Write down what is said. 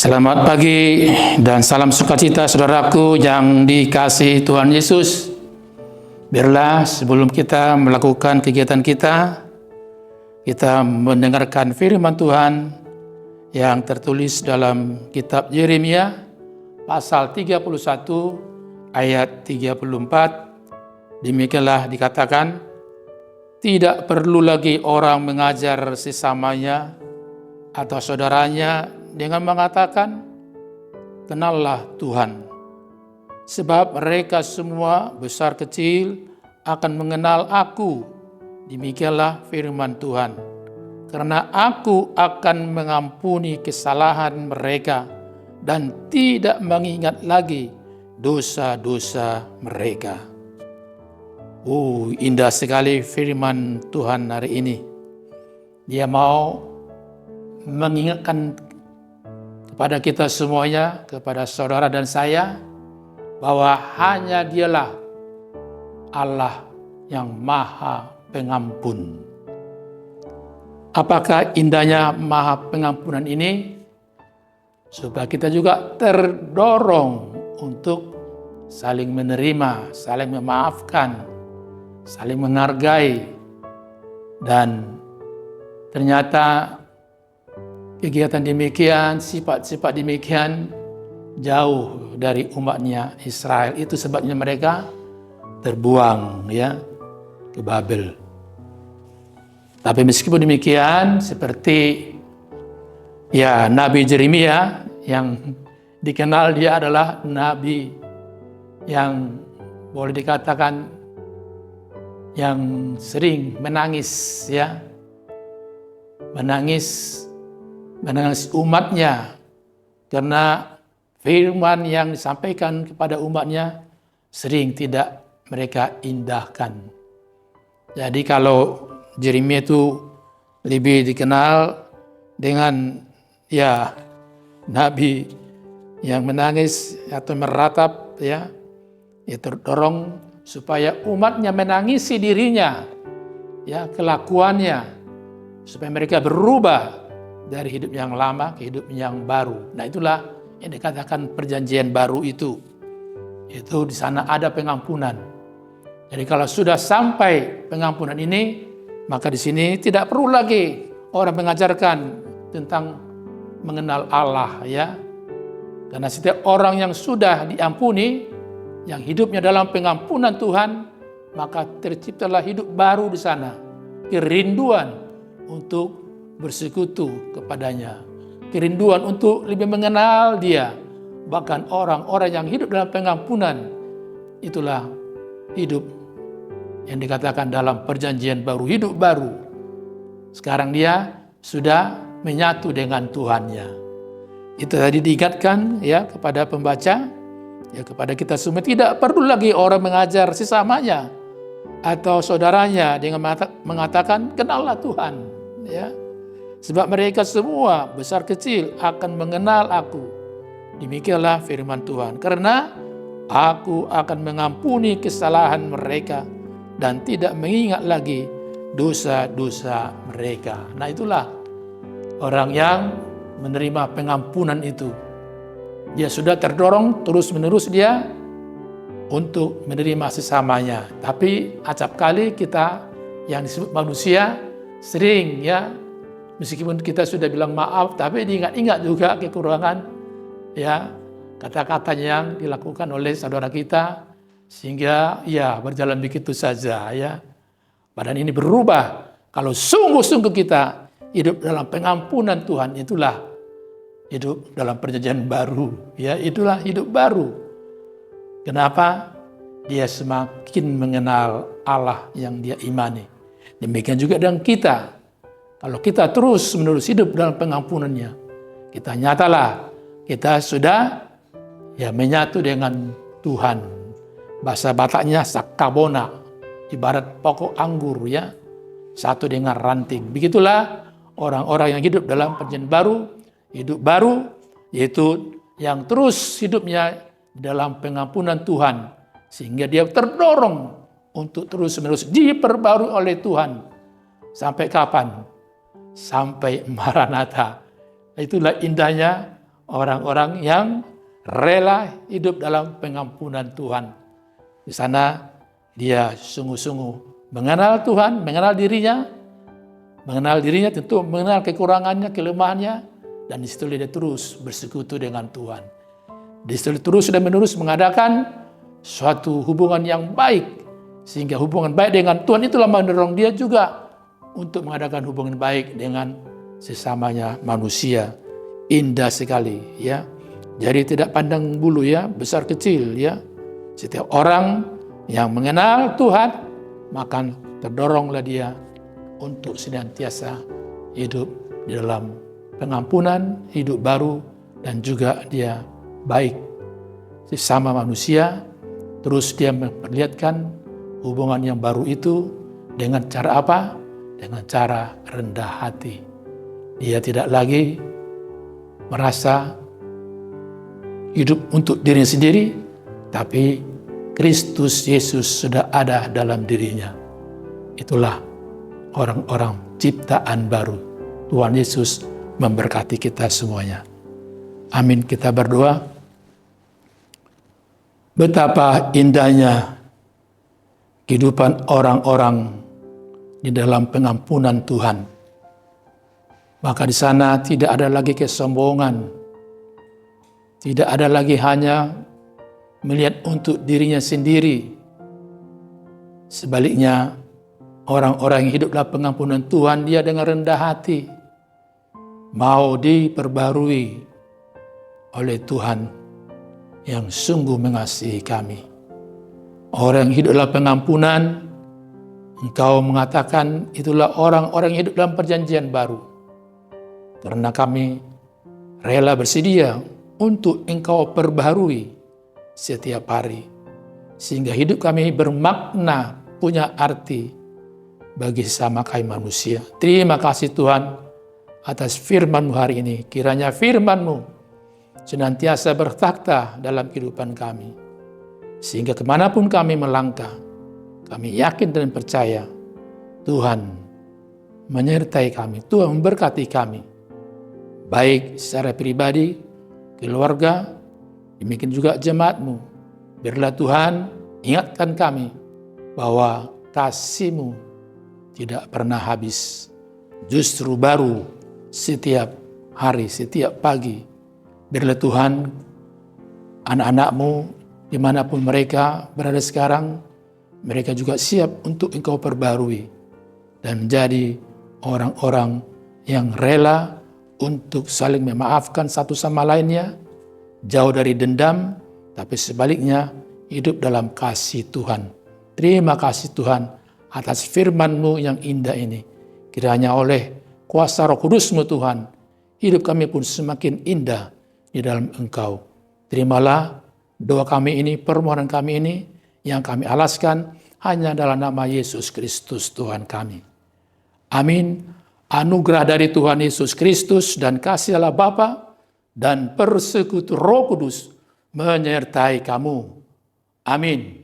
Selamat pagi dan salam sukacita saudaraku yang dikasihi Tuhan Yesus. Biarlah sebelum kita melakukan kegiatan kita mendengarkan firman Tuhan yang tertulis dalam kitab Yeremia pasal 31 ayat 34. Demikianlah dikatakan, tidak perlu lagi orang mengajar sesamanya atau saudaranya dengan mengatakan, kenallah Tuhan. Sebab mereka semua besar kecil akan mengenal aku. Demikianlah firman Tuhan. Karena aku akan mengampuni kesalahan mereka dan tidak mengingat lagi dosa-dosa mereka. Indah sekali firman Tuhan hari ini. Dia mau mengingatkan kepada kita semuanya, kepada saudara dan saya, bahwa hanya Dialah Allah yang Maha Pengampun. Apakah indahnya Maha Pengampunan ini? Supaya kita juga terdorong untuk saling menerima, saling memaafkan, saling menghargai. Dan ternyata kegiatan demikian, sifat-sifat demikian jauh dari umatnya Israel. Itu sebabnya mereka terbuang ke Babel. Tapi meskipun demikian, seperti Nabi Yeremia yang dikenal, dia adalah nabi yang boleh dikatakan yang sering menangis menangis umatnya karena firman yang disampaikan kepada umatnya sering tidak mereka indahkan. Jadi kalau Yeremia itu lebih dikenal dengan nabi yang menangis atau meratap terdorong supaya umatnya menangisi dirinya, kelakuannya, supaya mereka berubah dari hidup yang lama ke hidup yang baru. Nah, itulah yang dikatakan perjanjian baru itu. Itu di sana ada pengampunan. Jadi kalau sudah sampai pengampunan ini, maka di sini tidak perlu lagi orang mengajarkan tentang mengenal Allah, Karena setiap orang yang sudah diampuni, yang hidupnya dalam pengampunan Tuhan, maka terciptalah hidup baru di sana. Kerinduan untuk bersekutu kepadanya, kerinduan untuk lebih mengenal Dia. Bahkan orang-orang yang hidup dalam pengampunan, itulah hidup yang dikatakan dalam perjanjian baru, hidup baru. Sekarang dia sudah menyatu dengan Tuhannya. Itu tadi diingatkan kepada pembaca, kepada kita semua, tidak perlu lagi orang mengajar sesamanya atau saudaranya dengan mengatakan, kenallah Tuhan. Sebab mereka semua besar kecil akan mengenal aku. Demikianlah firman Tuhan. Karena aku akan mengampuni kesalahan mereka dan tidak mengingat lagi dosa-dosa mereka. Nah, itulah orang yang menerima pengampunan itu. Dia sudah terdorong terus-menerus dia untuk menerima sesamanya. Tapi acap kali kita yang disebut manusia sering meskipun kita sudah bilang maaf, tapi diingat-ingat juga kekurangan kata-kata yang dilakukan oleh saudara kita, sehingga berjalan begitu saja. Badan ini berubah kalau sungguh-sungguh kita hidup dalam pengampunan Tuhan. Itulah hidup dalam perjanjian baru. Itulah hidup baru. Kenapa? Dia semakin mengenal Allah yang dia imani. Demikian juga dengan kita. Kalau kita terus-menerus hidup dalam pengampunannya, kita nyatalah kita sudah menyatu dengan Tuhan. Bahasa Bataknya sakabona, ibarat pokok anggur satu dengan ranting. Begitulah orang-orang yang hidup dalam perjanjian baru, hidup baru, yaitu yang terus hidupnya dalam pengampunan Tuhan, sehingga dia terdorong untuk terus-menerus diperbarui oleh Tuhan. Sampai kapan? Sampai Maranatha. Itulah indahnya orang-orang yang rela hidup dalam pengampunan Tuhan. Di sana dia sungguh-sungguh mengenal Tuhan, mengenal dirinya tentu mengenal kekurangannya, kelemahannya, dan di situ dia terus bersekutu dengan Tuhan. Di situ terus dan menerus mengadakan suatu hubungan yang baik, sehingga hubungan baik dengan Tuhan itulah mendorong dia juga untuk mengadakan hubungan baik dengan sesamanya manusia. Indah sekali ya. Jadi tidak pandang bulu ya, besar kecil ya. Setiap orang yang mengenal Tuhan, maka terdoronglah dia untuk senantiasa hidup di dalam pengampunan, hidup baru, dan juga dia baik sesama manusia. Terus dia memperlihatkan hubungan yang baru itu dengan cara apa? Dengan cara rendah hati. Dia tidak lagi merasa hidup untuk dirinya sendiri, tapi Kristus Yesus sudah ada dalam dirinya. Itulah orang-orang ciptaan baru. Tuhan Yesus memberkati kita semuanya. Amin. Kita berdoa. Betapa indahnya kehidupan orang-orang di dalam pengampunan Tuhan. Maka di sana tidak ada lagi kesombongan. Tidak ada lagi hanya melihat untuk dirinya sendiri. Sebaliknya, orang-orang yang hidup dalam pengampunan Tuhan, dia dengan rendah hati mau diperbarui oleh Tuhan yang sungguh mengasihi kami. Orang yang hidup dalam pengampunan, Engkau mengatakan itulah orang-orang yang hidup dalam perjanjian baru. Karena kami rela bersedia untuk Engkau perbaharui setiap hari. Sehingga hidup kami bermakna, punya arti bagi sesama kami manusia. Terima kasih Tuhan atas firman-Mu hari ini. Kiranya firman-Mu senantiasa bertakhta dalam kehidupan kami. Sehingga kemanapun kami melangkah, kami yakin dan percaya Tuhan menyertai kami, Tuhan memberkati kami. Baik secara pribadi, keluarga, demikian juga jemaat-Mu. Biarlah Tuhan ingatkan kami bahwa kasih-Mu tidak pernah habis. Justru baru setiap hari, setiap pagi. Biarlah Tuhan anak-anak-Mu dimanapun mereka berada sekarang, mereka juga siap untuk Engkau perbarui dan menjadi orang-orang yang rela untuk saling memaafkan satu sama lainnya, jauh dari dendam, tapi sebaliknya hidup dalam kasih Tuhan. Terima kasih Tuhan atas firman-Mu yang indah ini. Kiranya oleh kuasa Roh Kudus-Mu Tuhan, hidup kami pun semakin indah di dalam Engkau. Terimalah doa kami ini, permohonan kami ini, yang kami alaskan hanya dalam nama Yesus Kristus Tuhan kami. Amin. Anugerah dari Tuhan Yesus Kristus dan kasih Allah Bapa dan persekutuan Roh Kudus menyertai kamu. Amin.